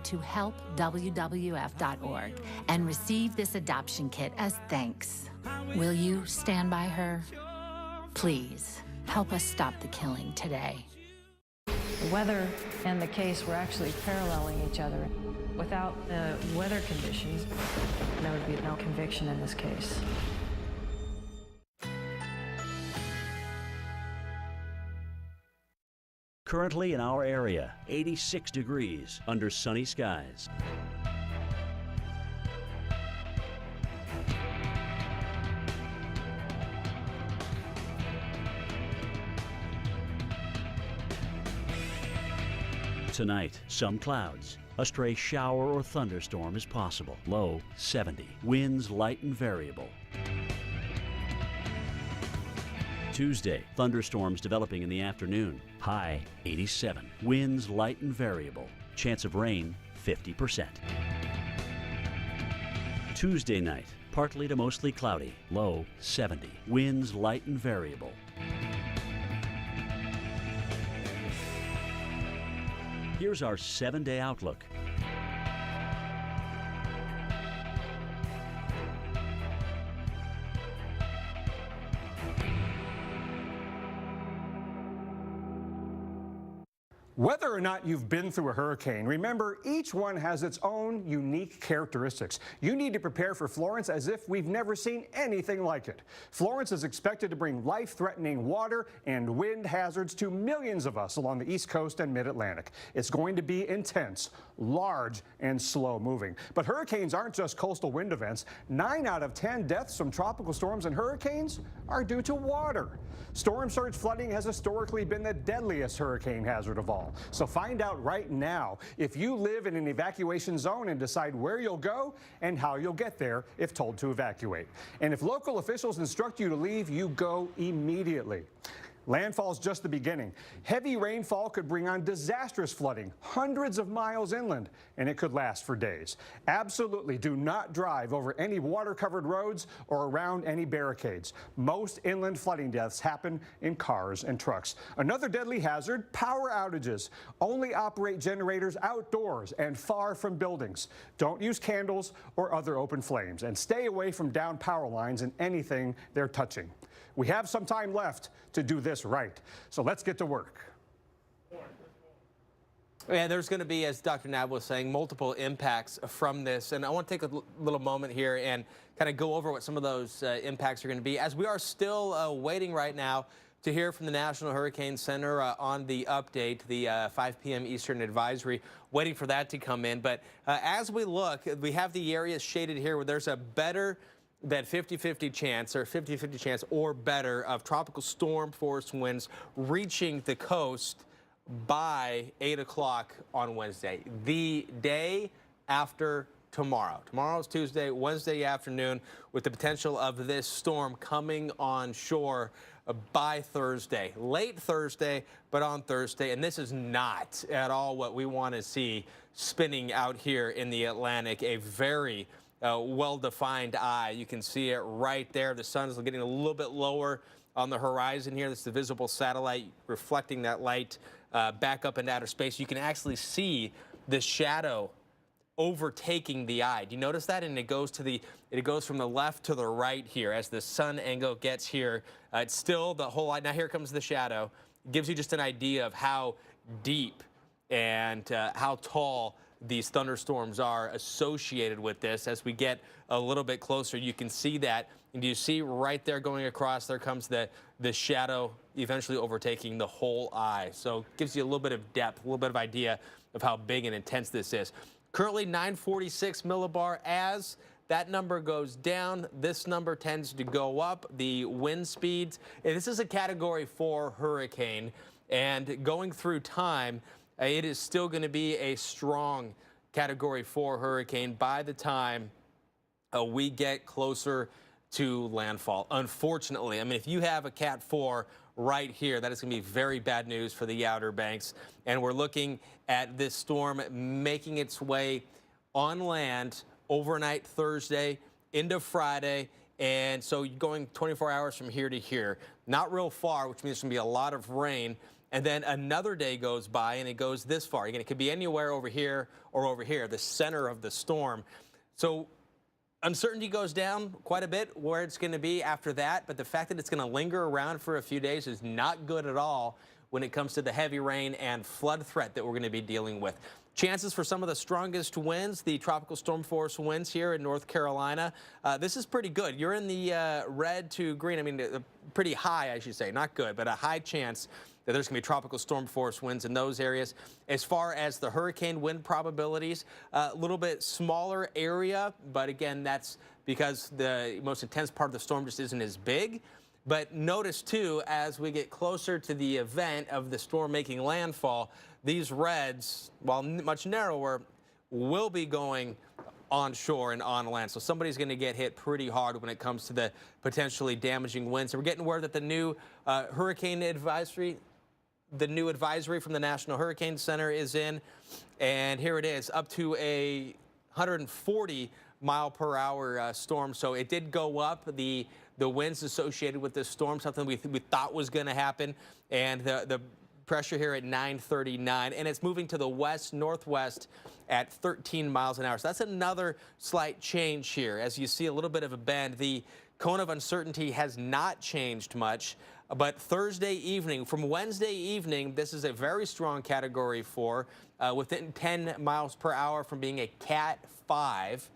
donate to helpwwf.org and receive this adoption kit as thanks. Will you stand by her? Please, help us stop the killing today. The weather and the case were actually paralleling each other. Without the weather conditions, there would be no conviction in this case. Currently in our area, 86 degrees under sunny skies. Tonight, some clouds. A stray shower or thunderstorm is possible. Low 70. Winds light and variable. Tuesday, thunderstorms developing in the afternoon. High 87. Winds light and variable. Chance of rain 50%. Tuesday night, partly to mostly cloudy. Low 70. Winds light and variable. Here's our 7-day outlook. Whether or not you've been through a hurricane, remember each one has its own unique characteristics. You need to prepare for Florence as if we've never seen anything like it. Florence is expected to bring life-threatening water and wind hazards to millions of us along the East Coast and Mid-Atlantic. It's going to be intense, large, and slow-moving. But hurricanes aren't just coastal wind events. 9 out of 10 deaths from tropical storms and hurricanes are due to water. Storm surge flooding has historically been the deadliest hurricane hazard of all. So find out right now if you live in an evacuation zone and decide where you'll go and how you'll get there if told to evacuate. And if local officials instruct you to leave, you go immediately. Landfall's just the beginning. Heavy rainfall could bring on disastrous flooding hundreds of miles inland, and it could last for days. Absolutely do not drive over any water-covered roads or around any barricades. Most inland flooding deaths happen in cars and trucks. Another deadly hazard, power outages. Only operate generators outdoors and far from buildings. Don't use candles or other open flames, and stay away from downed power lines and anything they're touching. We have some time left to do this right, so let's get to work. Yeah, there's going to be, as Dr. Nab was saying, multiple impacts from this. And I want to take a little moment here and kind of go over what some of those impacts are going to be, as we are still waiting right now to hear from the National Hurricane Center on the update, the 5 p.m. Eastern advisory, waiting for that to come in. But as we look, we have the areas shaded here where there's a better than 50-50 chance, or 50-50 chance or better, of tropical storm force winds reaching the coast by 8 o'clock on Wednesday, the day after tomorrow. Tomorrow's Tuesday, Wednesday afternoon, with the potential of this storm coming on shore by Thursday, late Thursday, but on Thursday. And this is not at all what we want to see spinning out here in the Atlantic. A very well-defined eye. You can see it right there. The sun is getting a little bit lower on the horizon here. This is the visible satellite reflecting that light back up into outer space. You can actually see the shadow overtaking the eye. Do you notice that? And it goes from the left to the right here as the sun angle gets here. It's still the whole eye. Now here comes the shadow. It gives you just an idea of how deep and how tall these thunderstorms are associated with this. As we get a little bit closer, you can see that. And you see right there going across, there comes the shadow eventually overtaking the whole eye. So it gives you a little bit of depth, a little bit of idea of how big and intense this is. Currently 946 millibar. As that number goes down, this number tends to go up. The wind speeds, and this is a Category 4 hurricane, and going through time, it is still going to be a strong Category 4 hurricane by the time we get closer to landfall. Unfortunately, I mean, if you have a Cat 4 right here, that is going to be very bad news for the Outer Banks. And we're looking at this storm making its way on land overnight Thursday into Friday. And so going 24 hours from here to here, not real far, which means there's going to be a lot of rain. and then another day goes by and it goes this far. Again, it could be anywhere over here or over here, the center of the storm. So uncertainty goes down quite a bit where it's going to be after that, but the fact that it's going to linger around for a few days is not good at all when it comes to the heavy rain and flood threat that we're going to be dealing with. Chances for some of the strongest winds, the tropical storm force winds here in North Carolina. This is pretty good. You're in the red to green. I mean, pretty high, I should say. Not good, but a high chance that there's going to be tropical storm force winds in those areas. As far as the hurricane wind probabilities, a little bit smaller area, but again, that's because the most intense part of the storm just isn't as big. But notice, too, as we get closer to the event of the storm making landfall, these reds, while much narrower, will be going onshore and on land. So somebody's going to get hit pretty hard when it comes to the potentially damaging winds. So we're getting word that the new hurricane advisory, the new advisory from the National Hurricane Center is in. And here it is, up to a 140-mile-per-hour storm. So it did go up. The winds associated with this storm, something we thought was going to happen, and the pressure here at 939, and it's moving to the west-northwest at 13 miles an hour. So that's another slight change here. As you see a little bit of a bend, the cone of uncertainty has not changed much, but Thursday evening, from Wednesday evening, this is a very strong Category 4, within 10 miles per hour from being a Cat 5.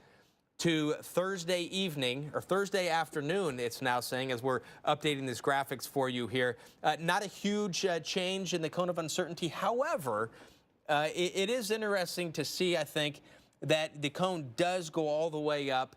To Thursday evening, or Thursday afternoon, it's now saying, as we're updating these graphics for you here. Not a huge change in the cone of uncertainty. However, it is interesting to see, I think, that the cone does go all the way up,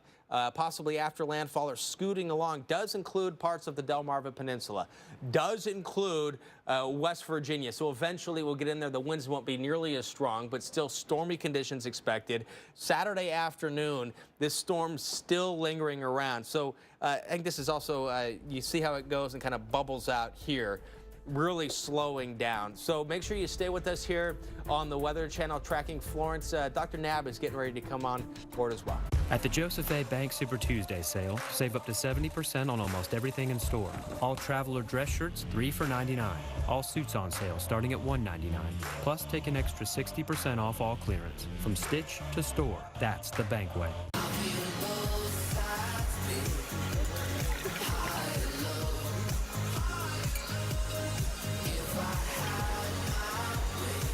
possibly after landfall or scooting along. Does include parts of the Delmarva Peninsula. Does include West Virginia. So eventually we'll get in there. The winds won't be nearly as strong, but still stormy conditions expected. Saturday afternoon, this storm's still lingering around. So I think this is also, you see how it goes and kind of bubbles out here, really slowing down. So make sure you stay with us here on the Weather Channel tracking Florence. Dr. Nab is getting ready to come on board as well. At the Joseph A. Bank Super Tuesday sale, save up to 70% on almost everything in store. All traveler dress shirts, 3 for $99. All suits on sale, starting at $199. Plus, take an extra 60% off all clearance. From stitch to store, that's the bank way.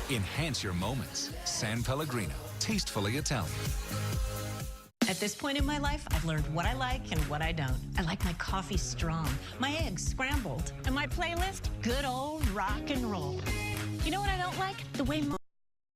Enhance your moments. San Pellegrino, tastefully Italian. At this point in my life, I've learned what I like and what I don't. I like my coffee strong, my eggs scrambled, and my playlist, good old rock and roll. You know what I don't like? The way most